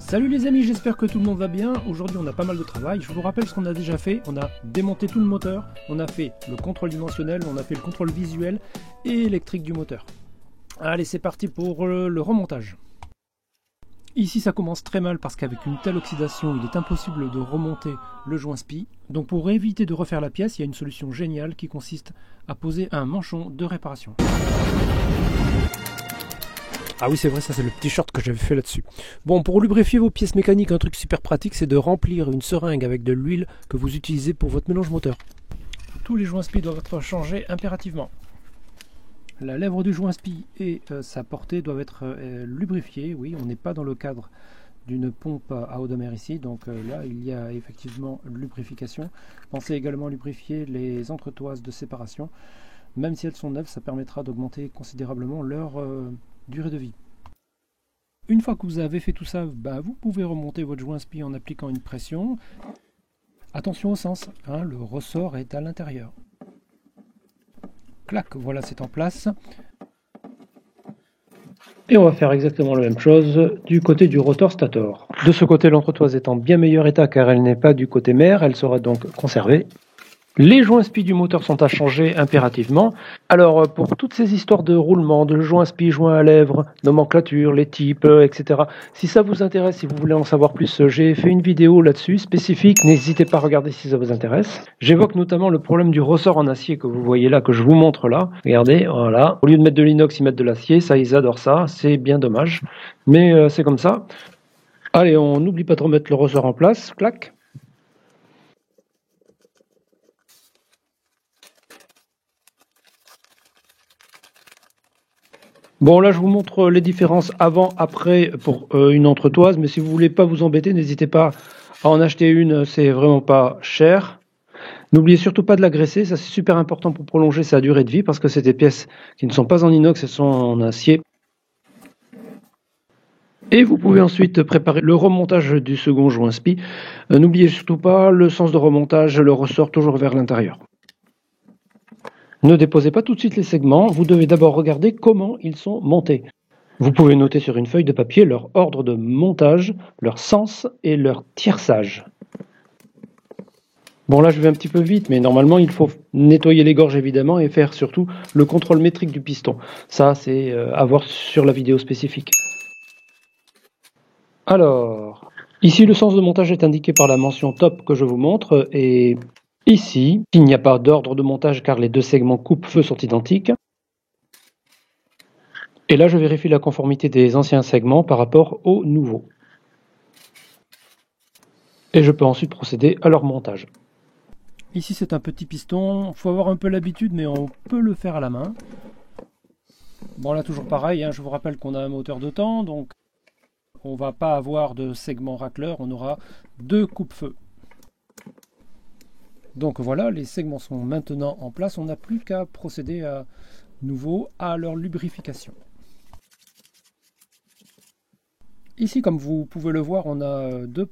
Salut les amis, j'espère que tout le monde va bien. Aujourd'hui on a pas mal de travail. Je vous rappelle ce qu'on a déjà fait. On a démonté tout le moteur, on a fait le contrôle dimensionnel, on a fait le contrôle visuel et électrique du moteur. Allez, c'est parti pour le remontage. Ici ça commence très mal parce qu'avec une telle oxydation il est impossible de remonter le joint SPI. Donc pour éviter de refaire la pièce, il y a une solution géniale qui consiste à poser un manchon de réparation. Ah oui, c'est vrai, ça c'est le petit short que j'avais fait là-dessus. Bon, pour lubrifier vos pièces mécaniques, un truc super pratique, c'est de remplir une seringue avec de l'huile que vous utilisez pour votre mélange moteur. Tous les joints SPI doivent être changés impérativement. La lèvre du joint SPI et sa portée doivent être lubrifiées. Oui, on n'est pas dans le cadre d'une pompe à eau de mer ici, donc là il y a effectivement lubrification. Pensez également à lubrifier les entretoises de séparation. Même si elles sont neuves, ça permettra d'augmenter considérablement leur durée de vie. Une fois que vous avez fait tout ça, vous pouvez remonter votre joint SPI en appliquant une pression. Attention au sens, le ressort est à l'intérieur. Clac, voilà, c'est en place. Et on va faire exactement la même chose du côté du rotor stator. De ce côté, l'entretoise est en bien meilleur état car elle n'est pas du côté mère, elle sera donc conservée. Les joints SPI du moteur sont à changer impérativement. Alors pour toutes ces histoires de roulement, de joints SPI, joints à lèvres, nomenclature, les types, etc. Si ça vous intéresse, si vous voulez en savoir plus, j'ai fait une vidéo là-dessus spécifique. N'hésitez pas à regarder si ça vous intéresse. J'évoque notamment le problème du ressort en acier que vous voyez là, que je vous montre là. Regardez, voilà. Au lieu de mettre de l'inox, ils mettent de l'acier. Ça, ils adorent ça. C'est bien dommage. Mais c'est comme ça. Allez, on n'oublie pas de remettre le ressort en place. Clac. Bon, là je vous montre les différences avant-après pour une entretoise, mais si vous voulez pas vous embêter, n'hésitez pas à en acheter une, c'est vraiment pas cher. N'oubliez surtout pas de la graisser, ça c'est super important pour prolonger sa durée de vie, parce que c'est des pièces qui ne sont pas en inox, elles sont en acier. Et vous pouvez ensuite préparer le remontage du second joint SPI. N'oubliez surtout pas le sens de remontage, le ressort toujours vers l'intérieur. Ne déposez pas tout de suite les segments, vous devez d'abord regarder comment ils sont montés. Vous pouvez noter sur une feuille de papier leur ordre de montage, leur sens et leur tierçage. Bon là je vais un petit peu vite, mais normalement il faut nettoyer les gorges évidemment et faire surtout le contrôle métrique du piston. Ça c'est à voir sur la vidéo spécifique. Alors, ici le sens de montage est indiqué par la mention top que je vous montre et ici, il n'y a pas d'ordre de montage car les deux segments coupe-feu sont identiques. Et là, je vérifie la conformité des anciens segments par rapport aux nouveaux. Et je peux ensuite procéder à leur montage. Ici, c'est un petit piston. Il faut avoir un peu l'habitude, mais on peut le faire à la main. Bon, là, toujours pareil. Je vous rappelle qu'on a un moteur de temps, donc on ne va pas avoir de segment racleur. On aura deux coupe-feu. Donc voilà, les segments sont maintenant en place. On n'a plus qu'à procéder à nouveau à leur lubrification. Ici, comme vous pouvez le voir, on a deux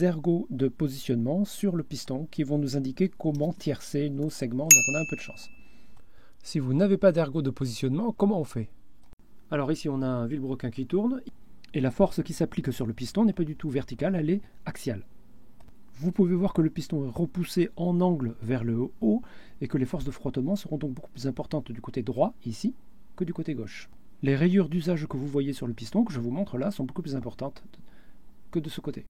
ergots de positionnement sur le piston qui vont nous indiquer comment tiercer nos segments, donc on a un peu de chance. Si vous n'avez pas d'ergot de positionnement, comment on fait? Alors ici, on a un vilebrequin qui tourne et la force qui s'applique sur le piston n'est pas du tout verticale, elle est axiale. Vous pouvez voir que le piston est repoussé en angle vers le haut et que les forces de frottement seront donc beaucoup plus importantes du côté droit, ici, que du côté gauche. Les rayures d'usage que vous voyez sur le piston, que je vous montre là, sont beaucoup plus importantes que de ce côté.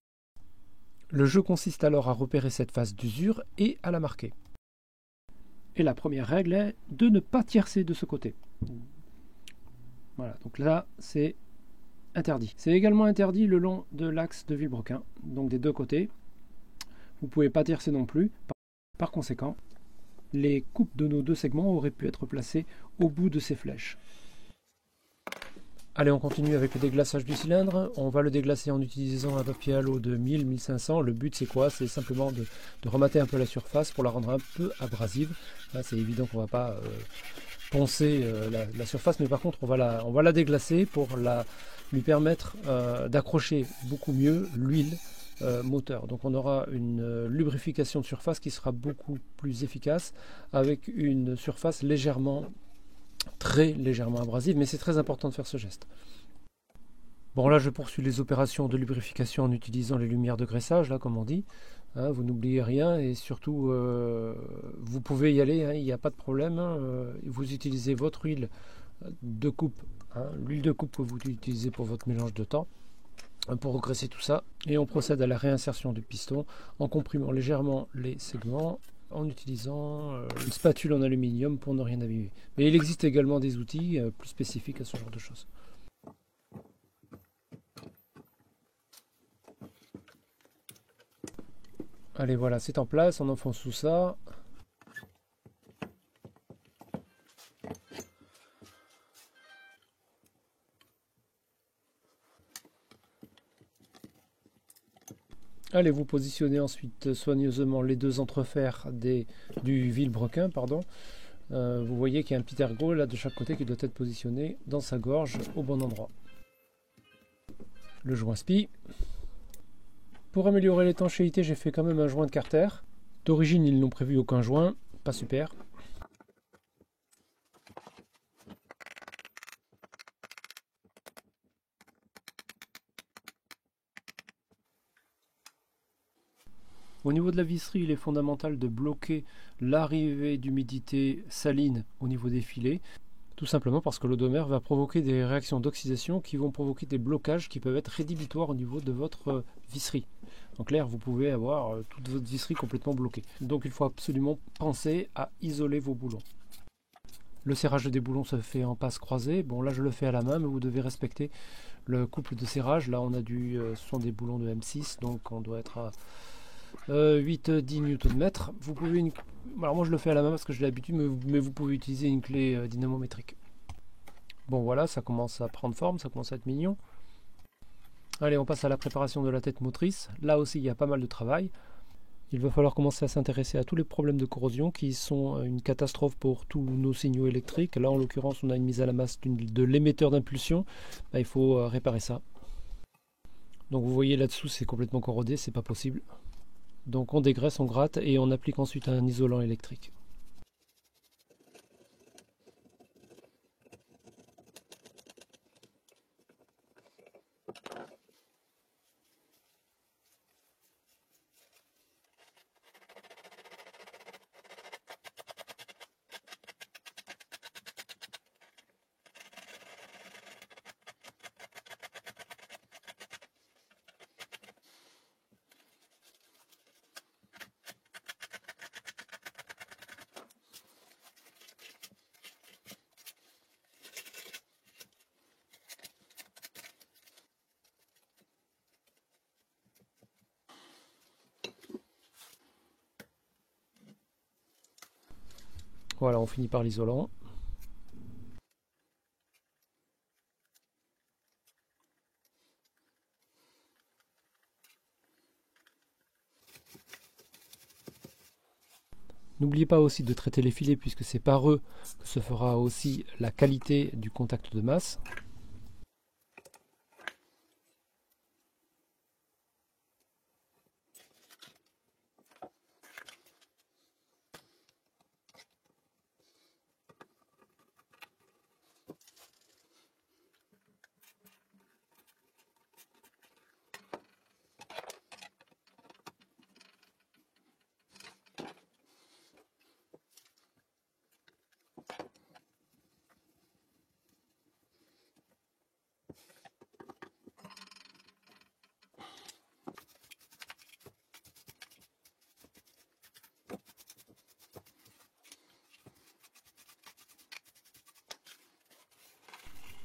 Le jeu consiste alors à repérer cette phase d'usure et à la marquer. Et la première règle est de ne pas tiercer de ce côté. Voilà, donc là, c'est interdit. C'est également interdit le long de l'axe de vilebrequin, donc des deux côtés. Vous ne pouvez pas tiercer non plus. Par conséquent, les coupes de nos deux segments auraient pu être placées au bout de ces flèches. Allez, on continue avec le déglaçage du cylindre. On va le déglacer en utilisant un papier à l'eau de 1000-1500. Le but c'est quoi? C'est simplement de remater un peu la surface pour la rendre un peu abrasive. Là c'est évident qu'on ne va pas poncer la surface, mais par contre on va la déglacer pour lui permettre d'accrocher beaucoup mieux l'huile moteur. Donc on aura une lubrification de surface qui sera beaucoup plus efficace avec une surface très légèrement abrasive, mais c'est très important de faire ce geste. Bon là je poursuis les opérations de lubrification en utilisant les lumières de graissage, là comme on dit. Hein, vous n'oubliez rien et surtout vous pouvez y aller, hein, il n'y a pas de problème. Hein, vous utilisez votre huile de coupe, hein, l'huile de coupe que vous utilisez pour votre mélange de temps, hein, pour graisser tout ça. Et on procède à la réinsertion du piston en comprimant légèrement les segments, en utilisant une spatule en aluminium pour ne rien abîmer. Mais il existe également des outils plus spécifiques à ce genre de choses. Allez, voilà, c'est en place, on enfonce tout ça. Allez, vous positionnez ensuite soigneusement les deux entrefers du vilebrequin, pardon. Vous voyez qu'il y a un petit ergot là de chaque côté qui doit être positionné dans sa gorge au bon endroit. Le joint SPI. Pour améliorer l'étanchéité, j'ai fait quand même un joint de carter. D'origine, ils n'ont prévu aucun joint, pas super. Au niveau de la visserie, il est fondamental de bloquer l'arrivée d'humidité saline au niveau des filets, tout simplement parce que l'odomère va provoquer des réactions d'oxydation qui vont provoquer des blocages qui peuvent être rédhibitoires au niveau de votre visserie. En clair, vous pouvez avoir toute votre visserie complètement bloquée. Donc il faut absolument penser à isoler vos boulons. Le serrage des boulons se fait en passe croisée. Bon là je le fais à la main, mais vous devez respecter le couple de serrage. Là on a ce sont des boulons de M6, donc on doit être à 8-10 Nm. Vous pouvez alors moi je le fais à la main parce que j'ai l'habitude, mais vous pouvez utiliser une clé dynamométrique. Bon voilà, ça commence à prendre forme, ça commence à être mignon. Allez, on passe à la préparation de la tête motrice. Là aussi il y a pas mal de travail. Il va falloir commencer à s'intéresser à tous les problèmes de corrosion qui sont une catastrophe pour tous nos signaux électriques. Là en l'occurrence on a une mise à la masse de l'émetteur d'impulsion. Il faut réparer ça. Donc vous voyez là-dessous c'est complètement corrodé, c'est pas possible. Donc on dégraisse, on gratte et on applique ensuite un isolant électrique. Voilà, on finit par l'isolant. N'oubliez pas aussi de traiter les filets puisque c'est par eux que se fera aussi la qualité du contact de masse.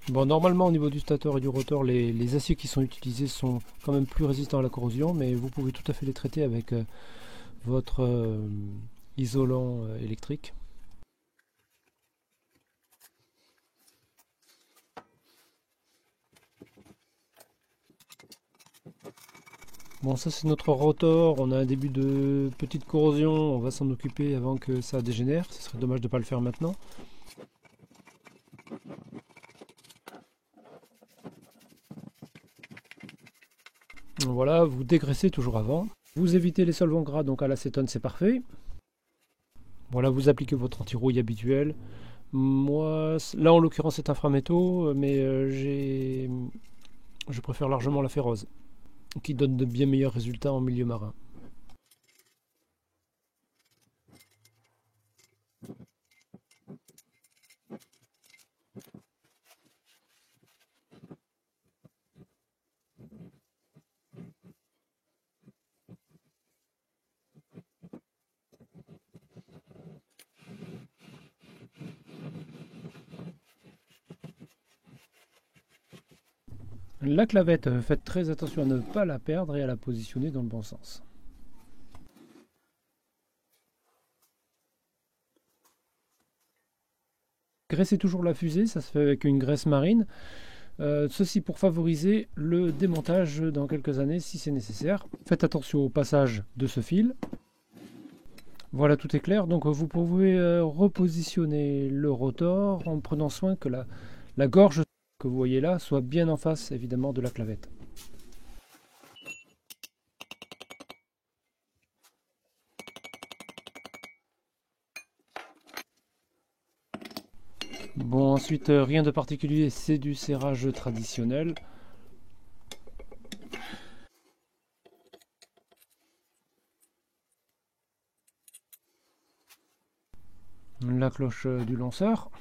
Bon, normalement au niveau du stator et du rotor, les aciers qui sont utilisés sont quand même plus résistants à la corrosion, mais vous pouvez tout à fait les traiter avec votre isolant électrique. Bon, ça c'est notre rotor, on a un début de petite corrosion, on va s'en occuper avant que ça dégénère, ce serait dommage de ne pas le faire maintenant. Voilà, vous dégraissez toujours avant. Vous évitez les solvants gras, donc à l'acétone c'est parfait. Voilà, vous appliquez votre anti-rouille habituel. Moi, là en l'occurrence c'est un Frametto, mais j'ai Je préfère largement la Férose, qui donne de bien meilleurs résultats en milieu marin. La clavette, faites très attention à ne pas la perdre et à la positionner dans le bon sens. Graissez toujours la fusée, ça se fait avec une graisse marine. Ceci pour favoriser le démontage dans quelques années si c'est nécessaire. Faites attention au passage de ce fil. Voilà, tout est clair. Donc vous pouvez repositionner le rotor en prenant soin que la gorge que vous voyez là soit bien en face évidemment de la clavette. Bon, ensuite rien de particulier, c'est du serrage traditionnel. La cloche du lanceur.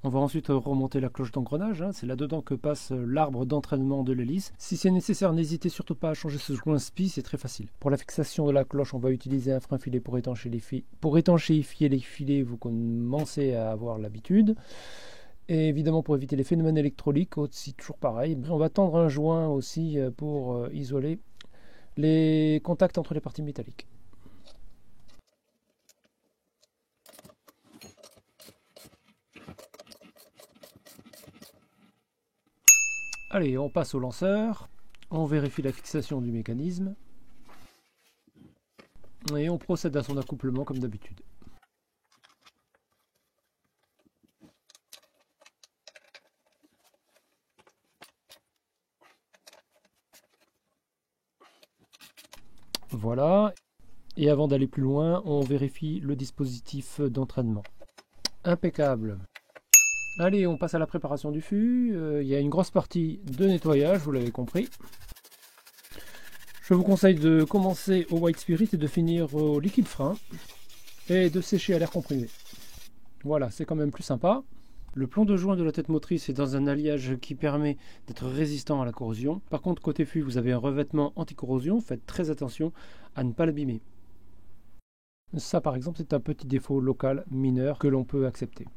On va ensuite remonter la cloche d'engrenage, hein. C'est là-dedans que passe l'arbre d'entraînement de l'hélice. Si c'est nécessaire, n'hésitez surtout pas à changer ce joint spi, c'est très facile. Pour la fixation de la cloche, on va utiliser un frein filet pour étanchéifier les filets, vous commencez à avoir l'habitude. Et évidemment pour éviter les phénomènes électroliques, aussi toujours pareil. On va tendre un joint aussi pour isoler les contacts entre les parties métalliques. Allez, on passe au lanceur, on vérifie la fixation du mécanisme et on procède à son accouplement comme d'habitude. Voilà, et avant d'aller plus loin, on vérifie le dispositif d'entraînement. Impeccable. Allez, on passe à la préparation du fût. Il y a une grosse partie de nettoyage, vous l'avez compris. Je vous conseille de commencer au White Spirit et de finir au liquide frein et de sécher à l'air comprimé. Voilà, c'est quand même plus sympa. Le plomb de joint de la tête motrice est dans un alliage qui permet d'être résistant à la corrosion. Par contre, côté fût, vous avez un revêtement anti-corrosion. Faites très attention à ne pas l'abîmer. Ça, par exemple, c'est un petit défaut local mineur que l'on peut accepter.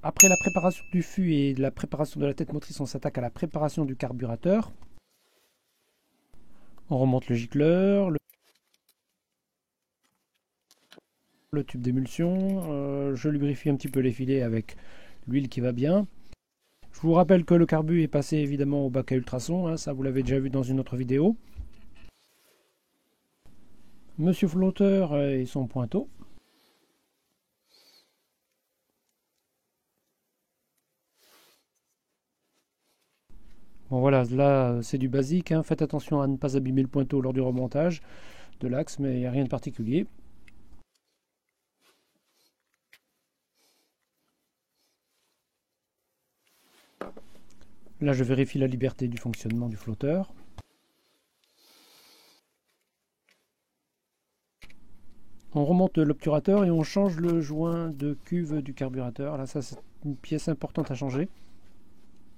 Après la préparation du fût et la préparation de la tête motrice, on s'attaque à la préparation du carburateur. On remonte le gicleur, le tube d'émulsion. Je lubrifie un petit peu les filets avec l'huile qui va bien. Je vous rappelle que le carbu est passé évidemment au bac à ultrasons, hein, ça vous l'avez déjà vu dans une autre vidéo. Monsieur Flotteur et son pointeau. Bon voilà, là c'est du basique, hein. Faites attention à ne pas abîmer le pointeau lors du remontage de l'axe, mais il n'y a rien de particulier. Là je vérifie la liberté du fonctionnement du flotteur. On remonte l'obturateur et on change le joint de cuve du carburateur. Là ça c'est une pièce importante à changer.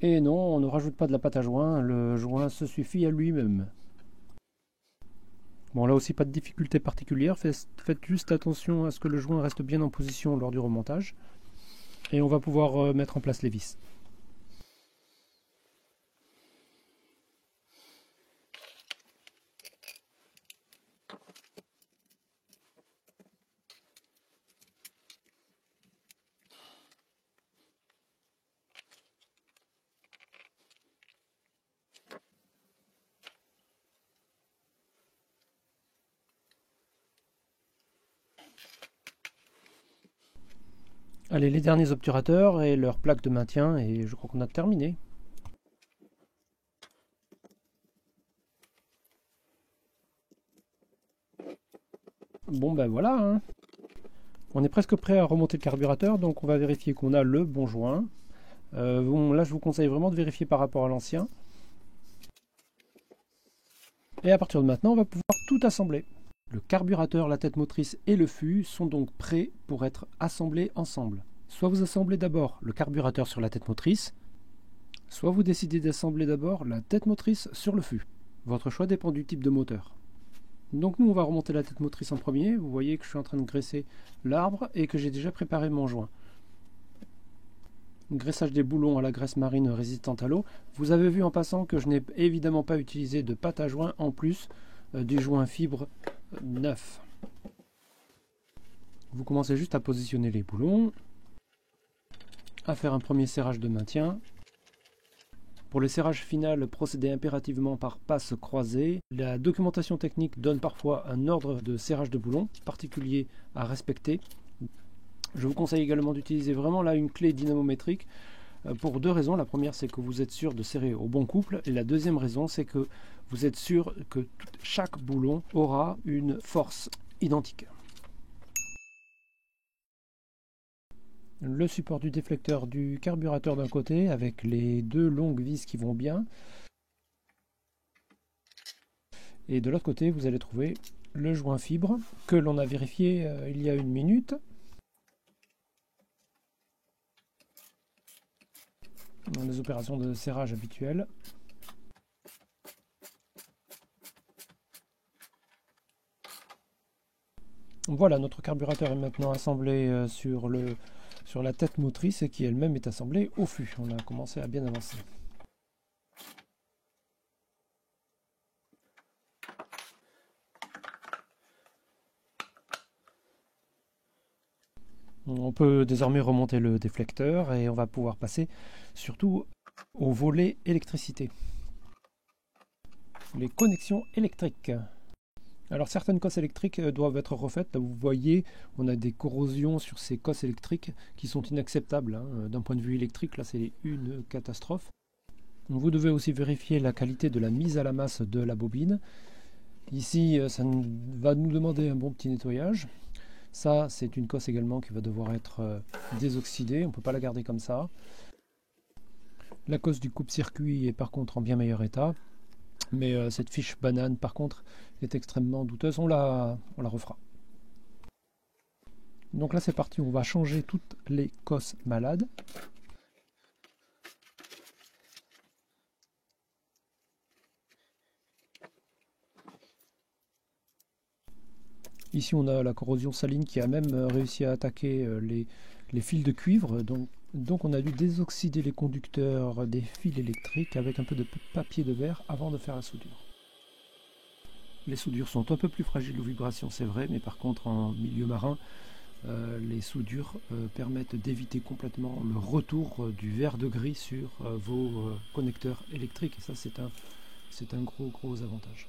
Et non, on ne rajoute pas de la pâte à joint, le joint se suffit à lui-même. Bon, là aussi pas de difficulté particulière, faites juste attention à ce que le joint reste bien en position lors du remontage. Et on va pouvoir mettre en place les vis. Allez, les derniers obturateurs et leur plaque de maintien, et je crois qu'on a terminé. Bon ben voilà, hein. On est presque prêt à remonter le carburateur, donc on va vérifier qu'on a le bon joint. Bon, là je vous conseille vraiment de vérifier par rapport à l'ancien. Et à partir de maintenant, on va pouvoir tout assembler. Le carburateur, la tête motrice et le fût sont donc prêts pour être assemblés ensemble. Soit vous assemblez d'abord le carburateur sur la tête motrice, soit vous décidez d'assembler d'abord la tête motrice sur le fût. Votre choix dépend du type de moteur. Donc nous on va remonter la tête motrice en premier. Vous voyez que je suis en train de graisser l'arbre et que j'ai déjà préparé mon joint. Graissage des boulons à la graisse marine résistante à l'eau. Vous avez vu en passant que je n'ai évidemment pas utilisé de pâte à joint en plus du joint fibre neuf. Vous commencez juste à positionner les boulons, à faire un premier serrage de maintien. Pour le serrage final, procédez impérativement par passes croisées. La documentation technique donne parfois un ordre de serrage de boulons particulier à respecter. Je vous conseille également d'utiliser vraiment là une clé dynamométrique pour deux raisons. La première, c'est que vous êtes sûr de serrer au bon couple, et la deuxième raison, c'est que vous êtes sûr que chaque boulon aura une force identique. Le support du déflecteur du carburateur d'un côté avec les deux longues vis qui vont bien, et de l'autre côté vous allez trouver le joint fibre que l'on a vérifié il y a une minute. Dans les opérations de serrage habituelles. Voilà, notre carburateur est maintenant assemblé sur la tête motrice et qui elle-même est assemblée au fût. On a commencé à bien avancer. On peut désormais remonter le déflecteur et on va pouvoir passer surtout au volet électricité. Les connexions électriques. Alors certaines cosses électriques doivent être refaites. Là vous voyez, on a des corrosions sur ces cosses électriques qui sont inacceptables. Hein. D'un point de vue électrique, là c'est une catastrophe. Vous devez aussi vérifier la qualité de la mise à la masse de la bobine. Ici, ça va nous demander un bon petit nettoyage. Ça, c'est une cosse également qui va devoir être désoxydée. On ne peut pas la garder comme ça. La cosse du coupe-circuit est par contre en bien meilleur état. Mais cette fiche banane, par contre, est extrêmement douteuse. On la refera. Donc là, c'est parti. On va changer toutes les cosses malades. Ici, on a la corrosion saline qui a même réussi à attaquer les fils de cuivre. Donc on a dû désoxyder les conducteurs des fils électriques avec un peu de papier de verre avant de faire la soudure. Les soudures sont un peu plus fragiles aux vibrations, c'est vrai, mais par contre en milieu marin, les soudures permettent d'éviter complètement le retour du verre de gris sur vos connecteurs électriques. Et ça, c'est un gros avantage.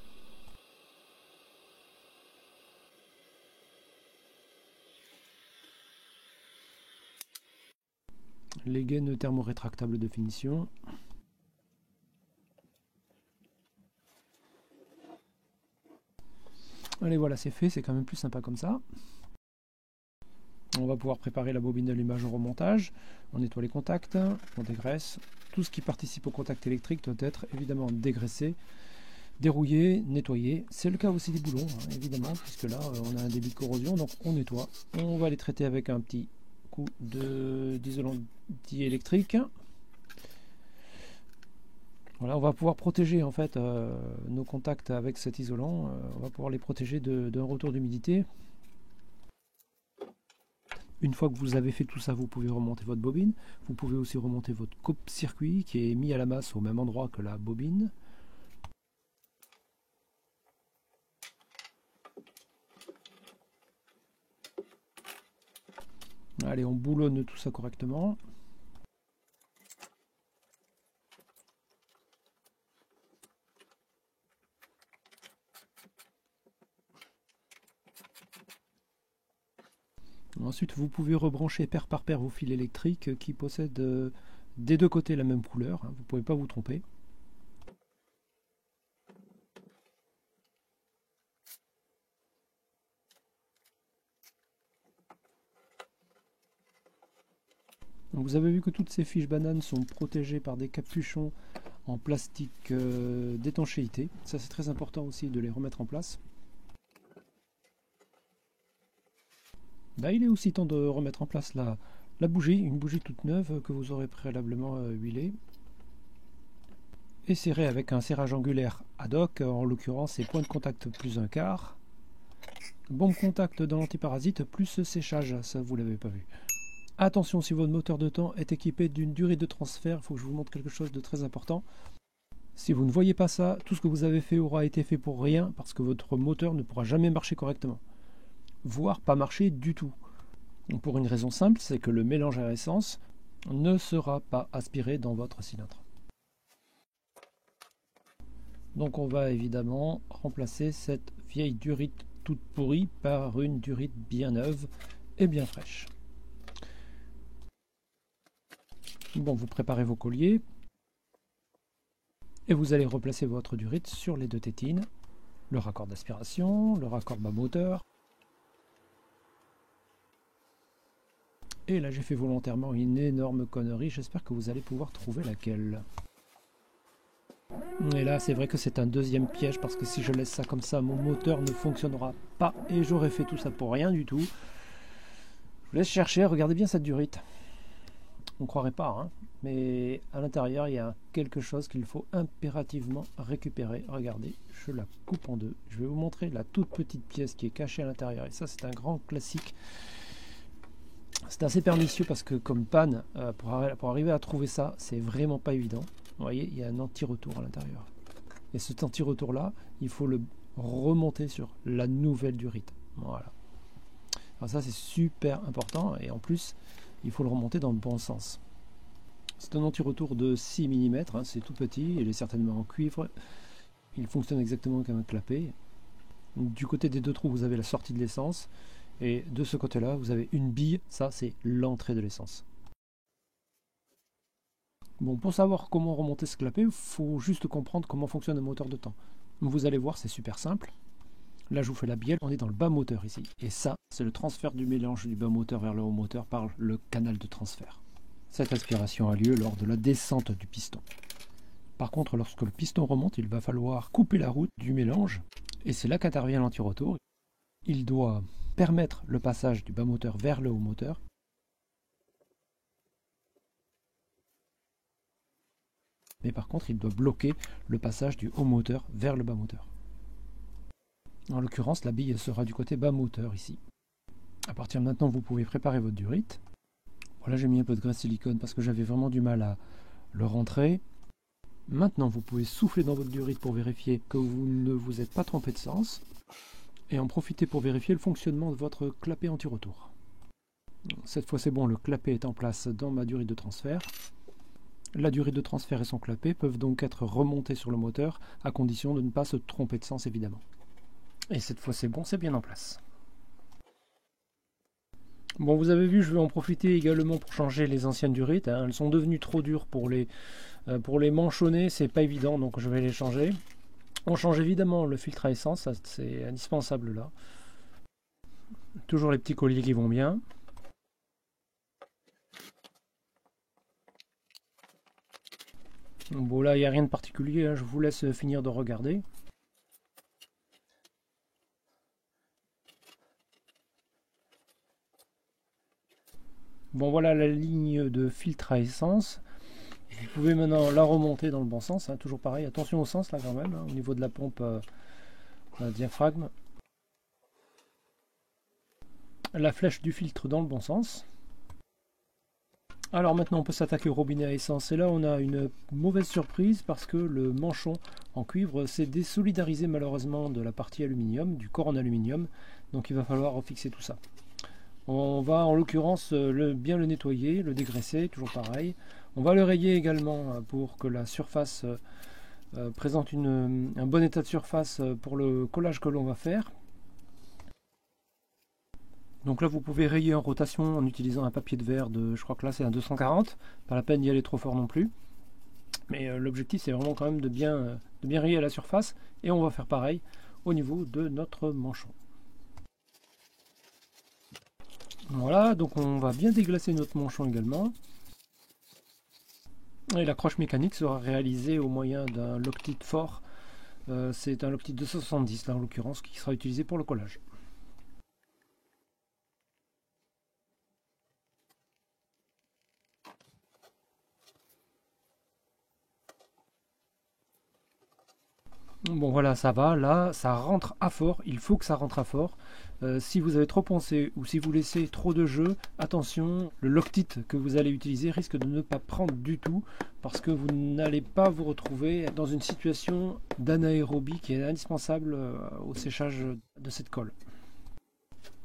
Les gaines thermorétractables de finition. Allez, voilà, c'est fait, c'est quand même plus sympa comme ça. On va pouvoir préparer la bobine d'allumage au remontage. On nettoie les contacts, on dégraisse. Tout ce qui participe au contact électrique doit être évidemment dégraissé, dérouillé, nettoyé. C'est le cas aussi des boulons, hein, évidemment, puisque là, on a un débit de corrosion, donc on nettoie. On va les traiter avec un petit coup d'isolant diélectrique. Voilà, on va pouvoir protéger en fait nos contacts avec cet isolant. On va pouvoir les protéger d'un retour d'humidité. Une fois que vous avez fait tout ça, vous pouvez remonter votre bobine. Vous pouvez aussi remonter votre coupe-circuit qui est mis à la masse au même endroit que la bobine. Allez, on boulonne tout ça correctement. Ensuite, vous pouvez rebrancher paire par paire vos fils électriques qui possèdent des deux côtés la même couleur. Vous ne pouvez pas vous tromper. Vous avez vu que toutes ces fiches bananes sont protégées par des capuchons en plastique d'étanchéité. Ça c'est très important aussi de les remettre en place. Là, il est aussi temps de remettre en place la bougie, une bougie toute neuve que vous aurez préalablement huilée. Et serrée avec un serrage angulaire ad hoc, en l'occurrence c'est point de contact plus un quart. Bombe contact dans l'antiparasite plus séchage, ça vous l'avez pas vu. Attention, si votre moteur de temps est équipé d'une durée de transfert, il faut que je vous montre quelque chose de très important. Si vous ne voyez pas ça, tout ce que vous avez fait aura été fait pour rien parce que votre moteur ne pourra jamais marcher correctement. Voire pas marcher du tout. Pour une raison simple, c'est que le mélange à essence ne sera pas aspiré dans votre cylindre. Donc on va évidemment remplacer cette vieille durite toute pourrie par une durite bien neuve et bien fraîche. Bon, vous préparez vos colliers et vous allez replacer votre durite sur les deux tétines, le raccord d'aspiration, le raccord bas moteur. Et là j'ai fait volontairement une énorme connerie, j'espère que vous allez pouvoir trouver laquelle. Et là c'est vrai que c'est un deuxième piège parce que si je laisse ça comme ça, mon moteur ne fonctionnera pas et j'aurais fait tout ça pour rien du tout. Je vous laisse chercher, regardez bien cette durite. On ne croirait pas, hein, mais à l'intérieur il y a quelque chose qu'il faut impérativement récupérer. Regardez, je la coupe en deux. Je vais vous montrer la toute petite pièce qui est cachée à l'intérieur. Et ça c'est un grand classique. C'est assez pernicieux parce que comme panne, pour arriver à trouver ça, c'est vraiment pas évident. Vous voyez, il y a un anti-retour à l'intérieur. Et cet anti-retour là, il faut le remonter sur la nouvelle durite. Voilà. Alors ça c'est super important et en plus, il faut le remonter dans le bon sens. C'est un anti-retour de 6 mm, hein, c'est tout petit, il est certainement en cuivre. Il fonctionne exactement comme un clapet. Du côté des deux trous, vous avez la sortie de l'essence. Et de ce côté-là, vous avez une bille, ça c'est l'entrée de l'essence. Bon, pour savoir comment remonter ce clapet, il faut juste comprendre comment fonctionne un moteur de temps. Vous allez voir, c'est super simple. Là, je vous fais la bielle, on est dans le bas moteur ici. Et ça, c'est le transfert du mélange du bas moteur vers le haut moteur par le canal de transfert. Cette aspiration a lieu lors de la descente du piston. Par contre, lorsque le piston remonte, il va falloir couper la route du mélange. Et c'est là qu'intervient l'anti-retour. Il doit permettre le passage du bas moteur vers le haut moteur. Mais par contre, il doit bloquer le passage du haut moteur vers le bas moteur. En l'occurrence, la bille sera du côté bas moteur ici. À partir de maintenant, vous pouvez préparer votre durite. Voilà, j'ai mis un peu de graisse silicone parce que j'avais vraiment du mal à le rentrer. Maintenant, vous pouvez souffler dans votre durite pour vérifier que vous ne vous êtes pas trompé de sens. Et en profiter pour vérifier le fonctionnement de votre clapet anti-retour. Cette fois c'est bon, le clapet est en place dans ma durite de transfert. La durite de transfert et son clapet peuvent donc être remontés sur le moteur, à condition de ne pas se tromper de sens évidemment. Et cette fois c'est bon, c'est bien en place. Bon, vous avez vu, je vais en profiter également pour changer les anciennes durites. Hein. Elles sont devenues trop dures pour les manchonner, c'est pas évident, donc je vais les changer. On change évidemment le filtre à essence, c'est indispensable là. Toujours les petits colliers qui vont bien. Bon là il n'y a rien de particulier, hein. Je vous laisse finir de regarder. Bon voilà la ligne de filtre à essence. Vous pouvez maintenant la remonter dans le bon sens, hein. Toujours pareil, attention au sens là quand même, hein, au niveau de la pompe diaphragme. La flèche du filtre dans le bon sens. Alors maintenant on peut s'attaquer au robinet à essence et là on a une mauvaise surprise parce que le manchon en cuivre s'est désolidarisé malheureusement de la partie aluminium, du corps en aluminium, donc il va falloir refixer tout ça. On va en l'occurrence bien le nettoyer, le dégraisser, toujours pareil. On va le rayer également pour que la surface présente un bon état de surface pour le collage que l'on va faire. Donc là vous pouvez rayer en rotation en utilisant un papier de verre de, je crois que là c'est un 240, pas la peine d'y aller trop fort non plus. Mais l'objectif c'est vraiment quand même de bien rayer à la surface et on va faire pareil au niveau de notre manchon. Voilà, donc on va bien déglacer notre manchon également. Et l'accroche mécanique sera réalisée au moyen d'un Loctite fort. C'est un Loctite 270 là en l'occurrence qui sera utilisé pour le collage. Bon voilà, ça va, là ça rentre à fort, il faut que ça rentre à fort. Si vous avez trop pensé ou si vous laissez trop de jeu, attention, le Loctite que vous allez utiliser risque de ne pas prendre du tout parce que vous n'allez pas vous retrouver dans une situation d'anaérobie qui est indispensable au séchage de cette colle.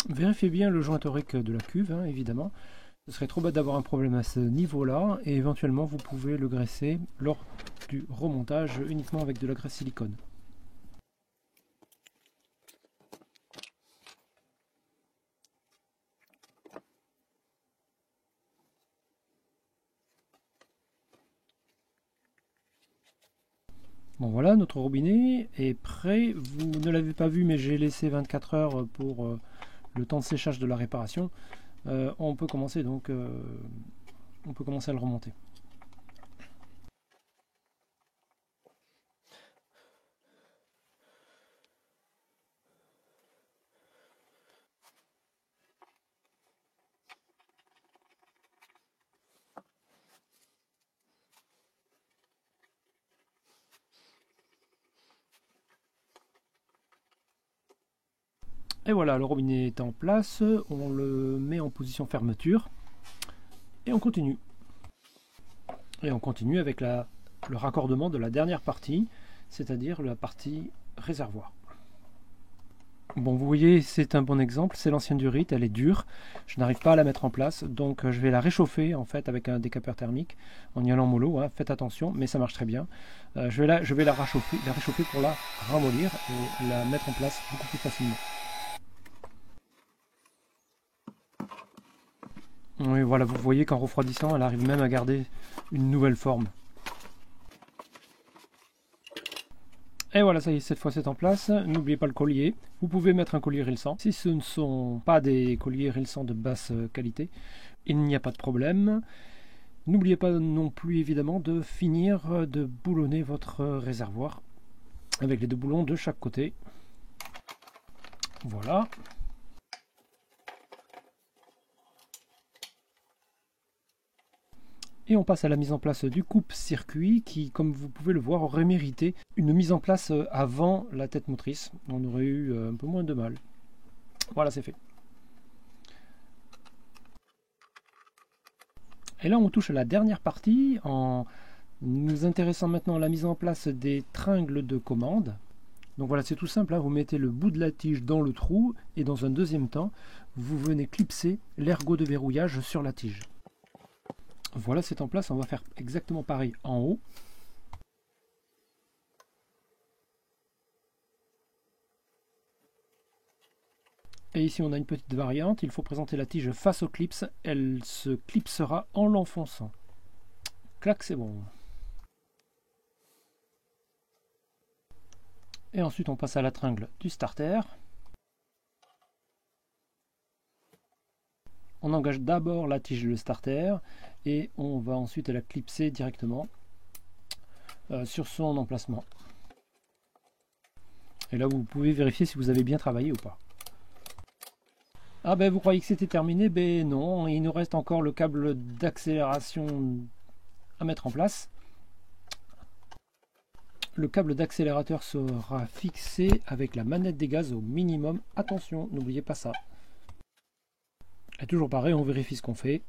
Vérifiez bien le joint torique de la cuve, hein, évidemment. Ce serait trop bête d'avoir un problème à ce niveau-là et éventuellement vous pouvez le graisser lors du remontage uniquement avec de la graisse silicone. Bon voilà, notre robinet est prêt. Vous ne l'avez pas vu mais j'ai laissé 24 heures pour le temps de séchage de la réparation. On peut commencer donc on peut commencer à le remonter. Et voilà, le robinet est en place, on le met en position fermeture et on continue. Et on continue avec le raccordement de la dernière partie, c'est-à-dire la partie réservoir. Bon, vous voyez, c'est un bon exemple, c'est l'ancienne durite, elle est dure, je n'arrive pas à la mettre en place, donc je vais la réchauffer en fait avec un décapeur thermique en y allant mollo, hein, faites attention, mais ça marche très bien. Je vais la réchauffer pour la ramollir et la mettre en place beaucoup plus facilement. Oui, voilà, vous voyez qu'en refroidissant, elle arrive même à garder une nouvelle forme. Et voilà, ça y est, cette fois c'est en place. N'oubliez pas le collier. Vous pouvez mettre un collier Rilsan. Si ce ne sont pas des colliers Rilsan de basse qualité, il n'y a pas de problème. N'oubliez pas non plus évidemment de finir de boulonner votre réservoir avec les deux boulons de chaque côté. Voilà. Et on passe à la mise en place du coupe-circuit qui, comme vous pouvez le voir, aurait mérité une mise en place avant la tête motrice. On aurait eu un peu moins de mal. Voilà, c'est fait. Et là, on touche à la dernière partie en nous intéressant maintenant à la mise en place des tringles de commande. Donc voilà, c'est tout simple, hein. Vous mettez le bout de la tige dans le trou et dans un deuxième temps, vous venez clipser l'ergot de verrouillage sur la tige. Voilà, c'est en place, on va faire exactement pareil en haut. Et ici on a une petite variante, il faut présenter la tige face au clips, elle se clipsera en l'enfonçant. Clac, c'est bon. Et ensuite on passe à la tringle du starter. On engage d'abord la tige le starter et on va ensuite la clipser directement sur son emplacement. Et là vous pouvez vérifier si vous avez bien travaillé ou pas. Ah ben vous croyez que c'était terminé? Ben non, il nous reste encore le câble d'accélération à mettre en place. Le câble d'accélérateur sera fixé avec la manette des gaz au minimum. Attention, n'oubliez pas ça. Et toujours pareil, on vérifie ce qu'on fait.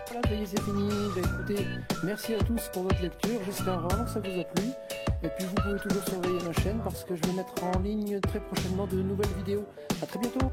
Voilà, ça y est, c'est fini. Ben, écoutez, merci à tous pour votre lecture. J'espère vraiment que ça vous a plu. Et puis vous pouvez toujours surveiller ma chaîne parce que je vais mettre en ligne très prochainement de nouvelles vidéos. A très bientôt.